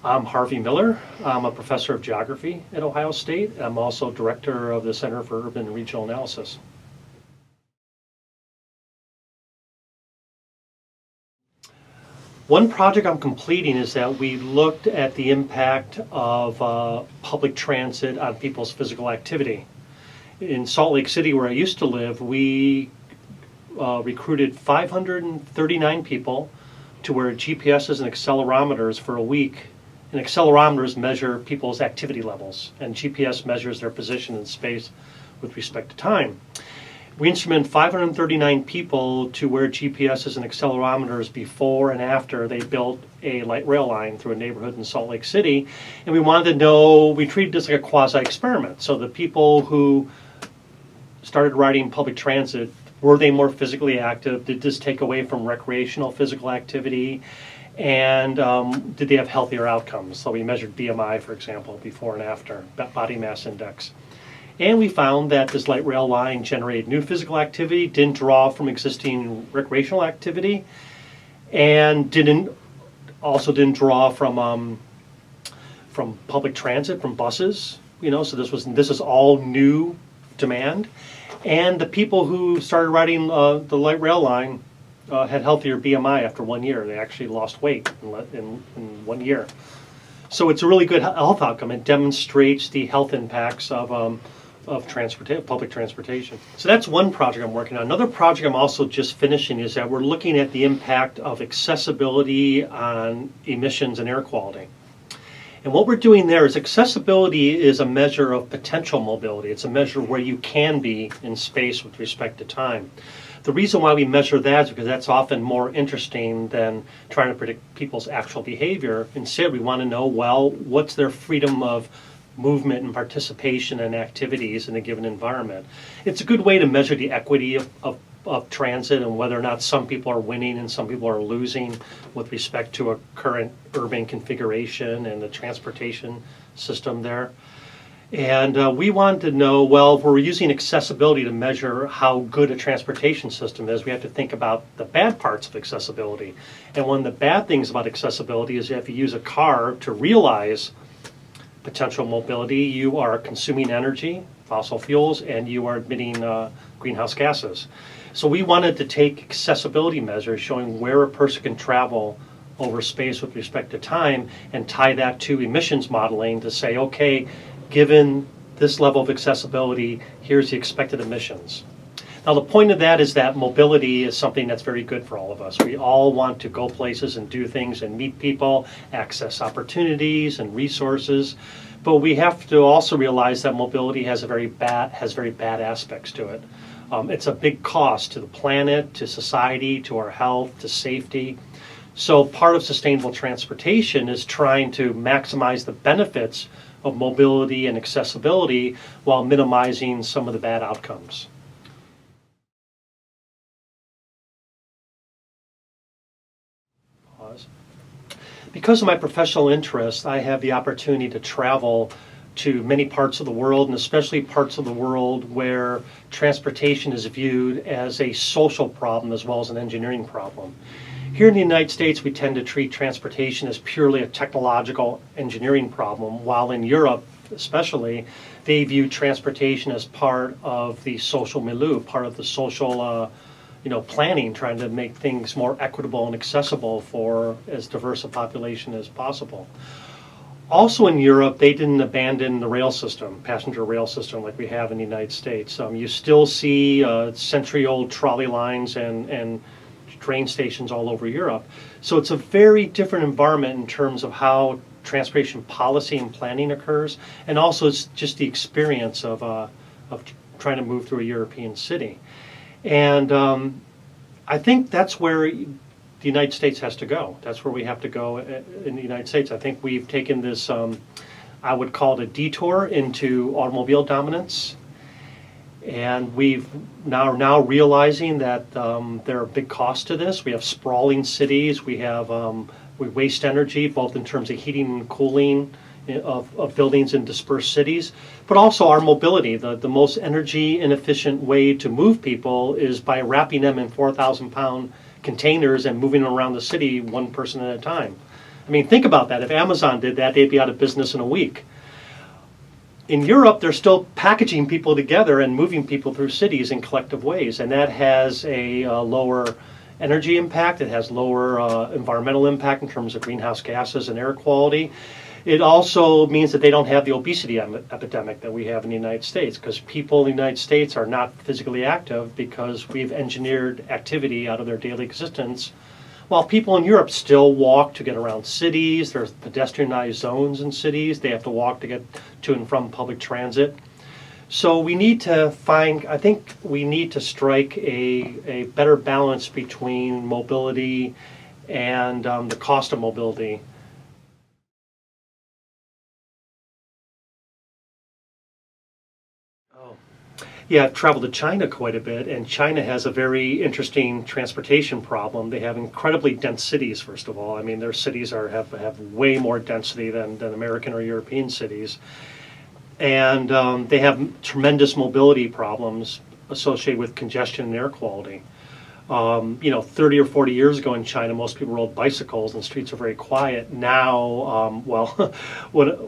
I'm Harvey Miller. I'm a professor of geography at Ohio State. I'm also director of the Center for Urban and Regional Analysis. One project I'm completing is that we looked at the impact of public transit on people's physical activity. In Salt Lake City, where I used to live, we recruited 539 people to wear GPSs and accelerometers for a week. And accelerometers measure people's activity levels, and GPS measures their position in space with respect to time. We instrumented 539 people to wear GPSs and accelerometers before and after they built a light rail line through a neighborhood in Salt Lake City. And we wanted to know, we treated this like a quasi-experiment. So the people who started riding public transit, were they more physically active? Did this take away from recreational physical activity? And did they have healthier outcomes? So we measured BMI, for example, before and after, body mass index. And we found that this light rail line generated new physical activity, didn't draw from existing recreational activity, and also didn't draw from public transit, from buses. So this is all new demand. And the people who started riding the light rail line had healthier BMI after 1 year. They actually lost weight in 1 year. So it's a really good health outcome. It demonstrates the health impacts of public transportation. So that's one project I'm working on. Another project I'm also just finishing is that we're looking at the impact of accessibility on emissions and air quality. And what we're doing there is accessibility is a measure of potential mobility. It's a measure of where you can be in space with respect to time. The reason why we measure that is because that's often more interesting than trying to predict people's actual behavior. Instead, we want to know, well, what's their freedom of movement and participation and activities in a given environment. It's a good way to measure the equity of transit and whether or not some people are winning and some people are losing with respect to a current urban configuration and the transportation system there. And we want to know, well, if we're using accessibility to measure how good a transportation system is, we have to think about the bad parts of accessibility. And one of the bad things about accessibility is if you use a car to realize potential mobility, you are consuming energy, fossil fuels, and you are emitting greenhouse gases. So we wanted to take accessibility measures showing where a person can travel over space with respect to time and tie that to emissions modeling to say, okay, given this level of accessibility, here's the expected emissions. Now the point of that is that mobility is something that's very good for all of us. We all want to go places and do things and meet people, access opportunities and resources, but we have to also realize that mobility has very bad aspects to it. It's a big cost to the planet, to society, to our health, to safety. So part of sustainable transportation is trying to maximize the benefits of mobility and accessibility while minimizing some of the bad outcomes. Pause. Because of my professional interest, I have the opportunity to travel to many parts of the world, and especially parts of the world where transportation is viewed as a social problem as well as an engineering problem. Here in the United States, we tend to treat transportation as purely a technological engineering problem, while in Europe, especially, they view transportation as part of the social milieu, part of the social planning, trying to make things more equitable and accessible for as diverse a population as possible. Also in Europe, they didn't abandon the rail system, passenger rail system, like we have in the United States. You still see century-old trolley lines and train stations all over Europe. So it's a very different environment in terms of how transportation policy and planning occurs, and also it's just the experience of trying to move through a European city. And I think that's where the United States has to go. That's where we have to go in the United States. I think we've taken this, I would call it a detour into automobile dominance. And we've now realizing that there are big costs to this. We have sprawling cities. We waste energy, both in terms of heating and cooling of buildings in dispersed cities, but also our mobility. The most energy inefficient way to move people is by wrapping them in 4,000-pound containers and moving them around the city one person at a time. I mean, think about that. If Amazon did that, they'd be out of business in a week. In Europe, they're still packaging people together and moving people through cities in collective ways, and that has a lower energy impact. It has lower environmental impact in terms of greenhouse gases and air quality. It also means that they don't have the obesity epidemic that we have in the United States, because people in the United States are not physically active because we've engineered activity out of their daily existence, while people in Europe still walk to get around cities. There's pedestrianized zones in cities. They have to walk to get to and from public transit. So we need to I think we need to strike a better balance between mobility and the cost of mobility. Yeah, I've traveled to China quite a bit, and China has a very interesting transportation problem. They have incredibly dense cities, first of all. I mean, their cities have way more density than American or European cities. And they have tremendous mobility problems associated with congestion and air quality. 30 or 40 years ago in China, most people rode bicycles and streets are very quiet. Now, when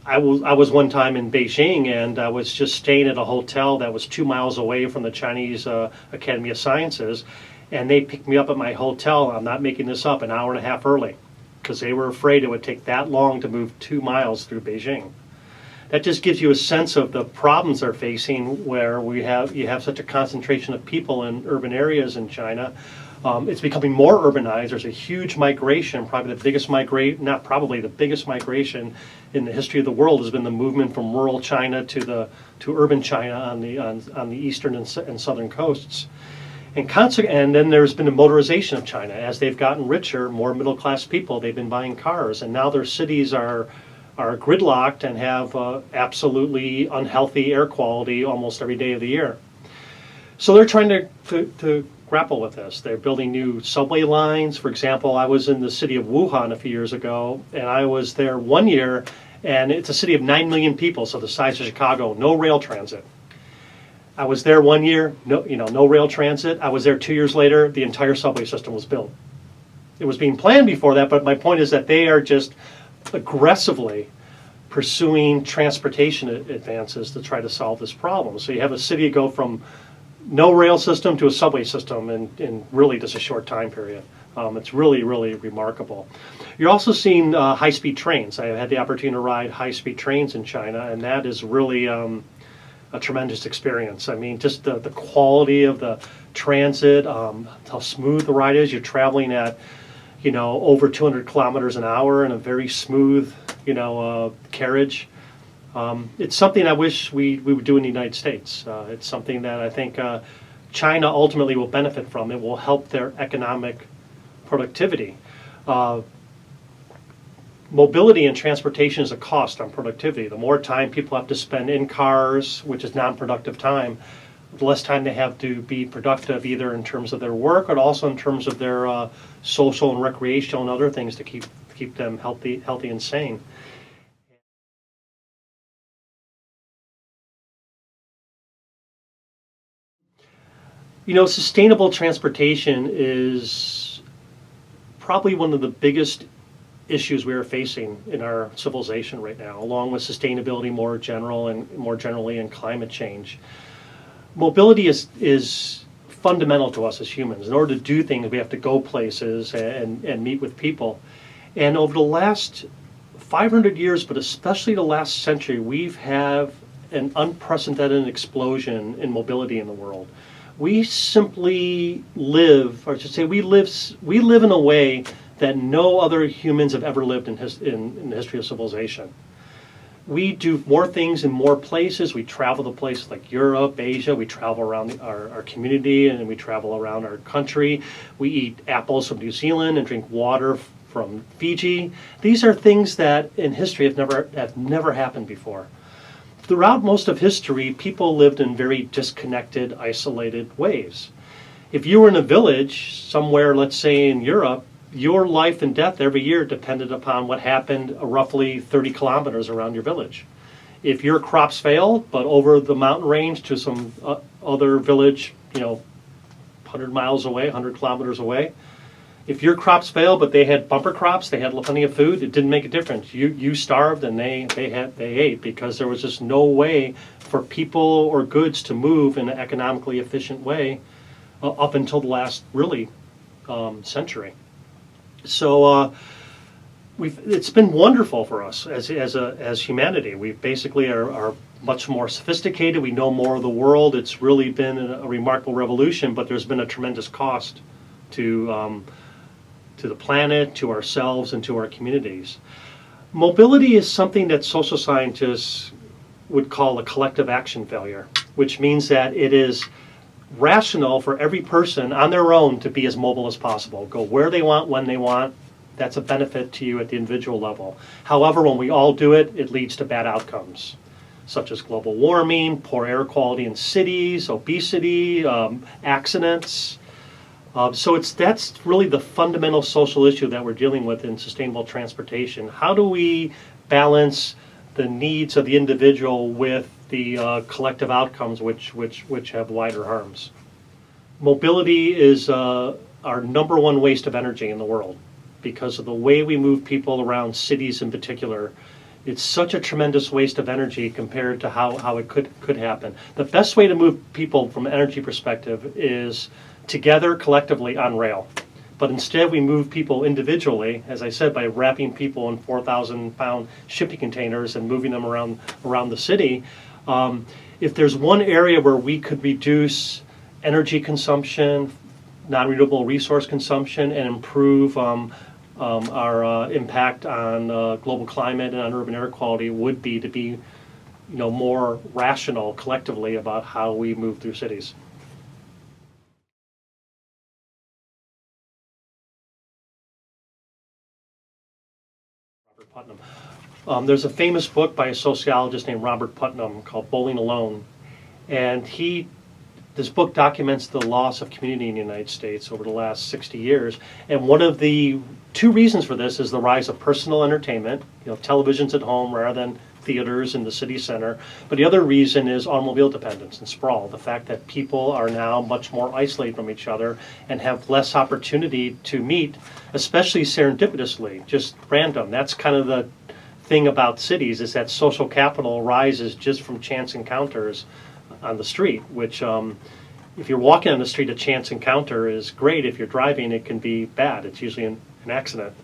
I was one time in Beijing, and I was just staying at a hotel that was 2 miles away from the Chinese Academy of Sciences, and they picked me up at my hotel, I'm not making this up, an hour and a half early, because they were afraid it would take that long to move 2 miles through Beijing. That just gives you a sense of the problems they're facing, where you have such a concentration of people in urban areas in China. It's becoming more urbanized. There's a huge migration, probably the biggest the biggest migration in the history of the world has been the movement from rural China to urban China on the eastern and southern coasts. And then there's been a motorization of China. As they've gotten richer, more middle class people, they've been buying cars, and now their cities are gridlocked and have absolutely unhealthy air quality almost every day of the year. So they're trying to grapple with this. They're building new subway lines. For example, I was in the city of Wuhan a few years ago, and I was there 1 year, and it's a city of 9 million people, so the size of Chicago, no rail transit. I was there 1 year, no rail transit. I was there 2 years later, the entire subway system was built. It was being planned before that, but my point is that they are just aggressively pursuing transportation advances to try to solve this problem. So you have a city go from no rail system to a subway system in really just a short time period. It's really, really remarkable. You're also seeing high-speed trains. I had the opportunity to ride high-speed trains in China, and that is really a tremendous experience. I mean, just the quality of the transit, how smooth the ride is. You're traveling at over 200 kilometers an hour in a very smooth, carriage. It's something I wish we would do in the United States. It's something that I think China ultimately will benefit from. It will help their economic productivity. Mobility and transportation is a cost on productivity. The more time people have to spend in cars, which is non-productive time, the less time they have to be productive, either in terms of their work, but also in terms of their social and recreational and other things to keep them healthy and sane. Sustainable transportation is probably one of the biggest issues we are facing in our civilization right now, along with sustainability more generally and climate change. Mobility is fundamental to us as humans. In order to do things, we have to go places and meet with people. And over the last 500 years, but especially the last century, we've had an unprecedented explosion in mobility in the world. We simply live, or I should say, we live in a way that no other humans have ever lived in the history of civilization. We do more things in more places. We travel to places like Europe, Asia. We travel around our community, and we travel around our country. We eat apples from New Zealand and drink water from Fiji. These are things that in history have never happened before. Throughout most of history, people lived in very disconnected, isolated ways. If you were in a village somewhere, let's say in Europe, your life and death every year depended upon what happened roughly 30 kilometers around your village. If your crops failed, but over the mountain range to some other village, 100 miles away, 100 kilometers away, If your crops failed, but they had bumper crops, they had plenty of food, it didn't make a difference. You starved and they ate, because there was just no way for people or goods to move in an economically efficient way up until the last really century. So it's been wonderful for us as humanity. We basically are much more sophisticated. We know more of the world. It's really been a remarkable revolution, but there's been a tremendous cost to the planet, to ourselves, and to our communities. Mobility is something that social scientists would call a collective action failure, which means that it is rational for every person on their own to be as mobile as possible, go where they want, when they want. That's a benefit to you at the individual level. However, when we all do it, it leads to bad outcomes, such as global warming, poor air quality in cities, obesity, accidents. So that's really the fundamental social issue that we're dealing with in sustainable transportation. How do we balance the needs of the individual with the collective outcomes which have wider harms? Mobility is our number one waste of energy in the world, because of the way we move people around cities in particular. It's such a tremendous waste of energy compared to how it could happen. The best way to move people from an energy perspective is together collectively on rail. But instead we move people individually, as I said, by wrapping people in 4,000-pound shipping containers and moving them around the city. If there's one area where we could reduce energy consumption, non-renewable resource consumption, and improve our impact on global climate and on urban air quality, would be to be more rational collectively about how we move through cities. Putnam. There's a famous book by a sociologist named Robert Putnam called Bowling Alone, and this book documents the loss of community in the United States over the last 60 years. And one of the two reasons for this is the rise of personal entertainment, televisions at home rather than theaters in the city center. But the other reason is automobile dependence and sprawl, the fact that people are now much more isolated from each other and have less opportunity to meet, especially serendipitously, just random. That's kind of the thing about cities, is that social capital rises just from chance encounters on the street, which if you're walking on the street, a chance encounter is great. If you're driving, it can be bad. It's usually an accident.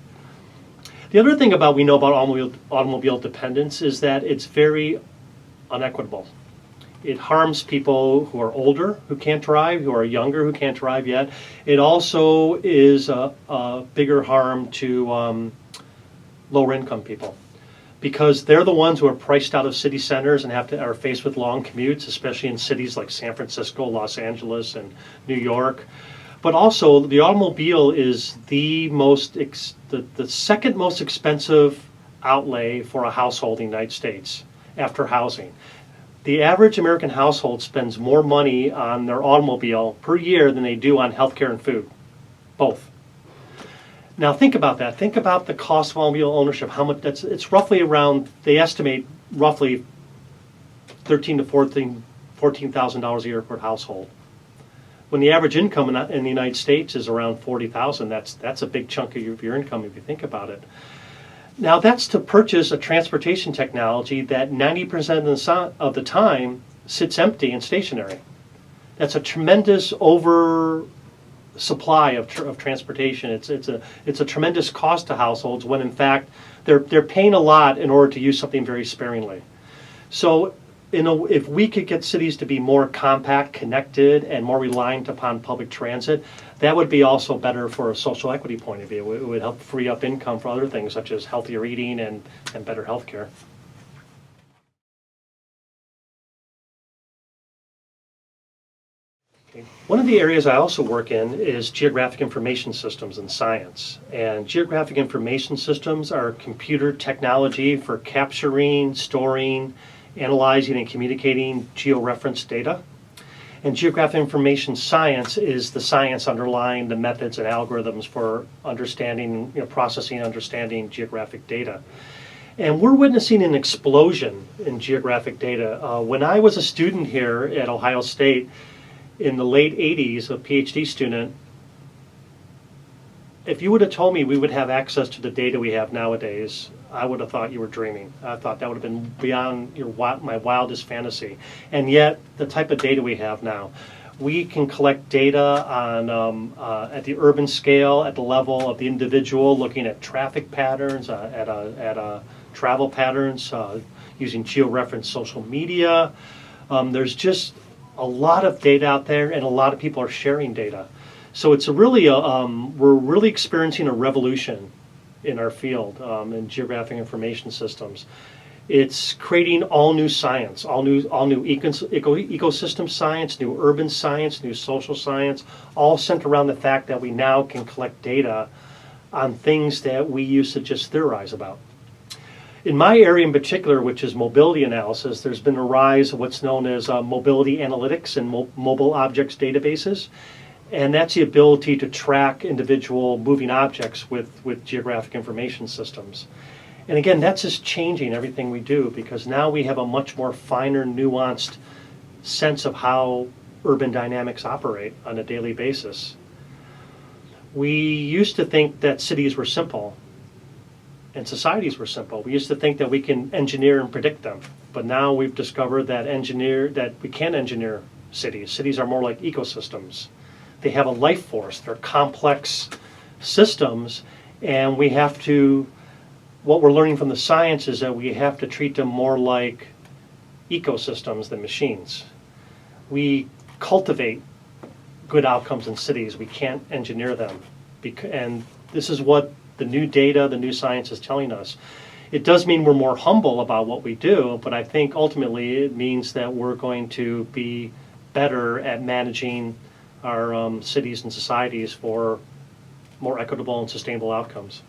The other thing we know about automobile dependence is that it's very unequitable. It harms people who are older, who can't drive, who are younger, who can't drive yet. It also is a bigger harm to lower income people, because they're the ones who are priced out of city centers and are faced with long commutes, especially in cities like San Francisco, Los Angeles, and New York. But also, the automobile is the second most expensive outlay for a household in the United States after housing. The average American household spends more money on their automobile per year than they do on healthcare and food, both. Now think about that. Think about the cost of automobile ownership. How much it's roughly around, they estimate roughly $13,000 to $14,000 a year per household. When the average income in the United States is around $40,000, that's a big chunk of your income if you think about it. Now that's to purchase a transportation technology that 90% of the time sits empty and stationary. That's a tremendous oversupply of transportation. It's a tremendous cost to households when in fact they're paying a lot in order to use something very sparingly. So if we could get cities to be more compact, connected, and more reliant upon public transit, that would be also better for a social equity point of view. It would help free up income for other things such as healthier eating and better health care. One of the areas I also work in is geographic information systems and science. And geographic information systems are computer technology for capturing, storing, analyzing, and communicating georeferenced data. And geographic information science is the science underlying the methods and algorithms for understanding, processing and understanding geographic data. And we're witnessing an explosion in geographic data. When I was a student here at Ohio State in the late 80s, a PhD student, if you would have told me we would have access to the data we have nowadays, I would have thought you were dreaming. I thought that would have been beyond my wildest fantasy. And yet, the type of data we have now, we can collect data on at the urban scale, at the level of the individual, looking at traffic patterns, at travel patterns, using georeferenced social media. There's just a lot of data out there, and a lot of people are sharing data. So it's we're really experiencing a revolution in our field in geographic information systems. It's creating all new science, all new ecosystem science, new urban science, new social science, all centered around the fact that we now can collect data on things that we used to just theorize about. In my area in particular, which is mobility analysis, there's been a rise of what's known as mobility analytics and mobile objects databases. And that's the ability to track individual moving objects with geographic information systems. And again, that's just changing everything we do, because now we have a much more finer, nuanced sense of how urban dynamics operate on a daily basis. We used to think that cities were simple and societies were simple. We used to think that we can engineer and predict them. But now we've discovered that we can engineer cities. Cities are more like ecosystems. They have a life force. They're complex systems, and what we're learning from the science is that we have to treat them more like ecosystems than machines. We cultivate good outcomes in cities. We can't engineer them. And this is what the new data, the new science is telling us. It does mean we're more humble about what we do, but I think ultimately it means that we're going to be better at managing our cities and societies for more equitable and sustainable outcomes.